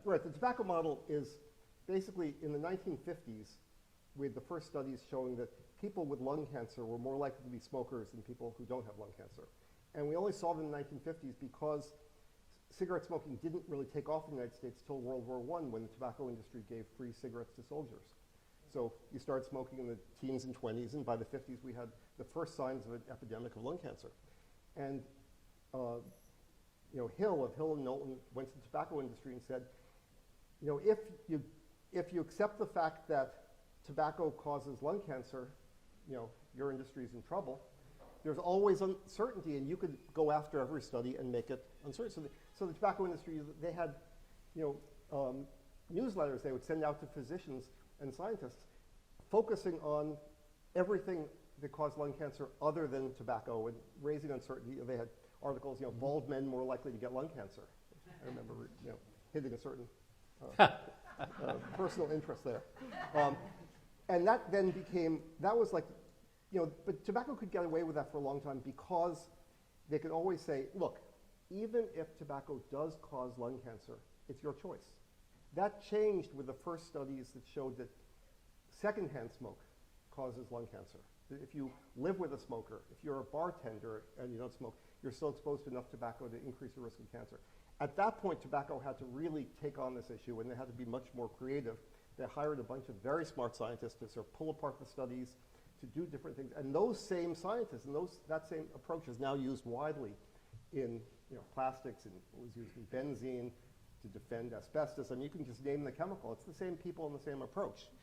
right. The tobacco model is basically in the 1950s, we had the first studies showing that people with lung cancer were more likely to be smokers than people who don't have lung cancer. And we only saw them in the 1950s because cigarette smoking didn't really take off in the United States till World War I, when the tobacco industry gave free cigarettes to soldiers. So you started smoking in the teens and 20s, and by the 50s we had the first signs of an epidemic of lung cancer. And Hill and Knowlton went to the tobacco industry and said, if you accept the fact that tobacco causes lung cancer, your industry's in trouble. There's always uncertainty, and you could go after every study and make it uncertain. So the tobacco industry, they had, newsletters they would send out to physicians and scientists, focusing on everything that caused lung cancer other than tobacco and raising uncertainty. They had articles, bald men more likely to get lung cancer. I remember, hitting a certain personal interest there. And that then became, that was like, but tobacco could get away with that for a long time because they could always say, look, even if tobacco does cause lung cancer, it's your choice. That changed with the first studies that showed that secondhand smoke causes lung cancer. If you live with a smoker, if you're a bartender and you don't smoke, you're still exposed to enough tobacco to increase the risk of cancer. At that point, tobacco had to really take on this issue, and they had to be much more creative. They hired a bunch of very smart scientists to sort of pull apart the studies, to do different things. And those same scientists and that same approach is now used widely in plastics, and it was used in benzene to defend asbestos. I mean, you can just name the chemical. It's the same people and the same approach.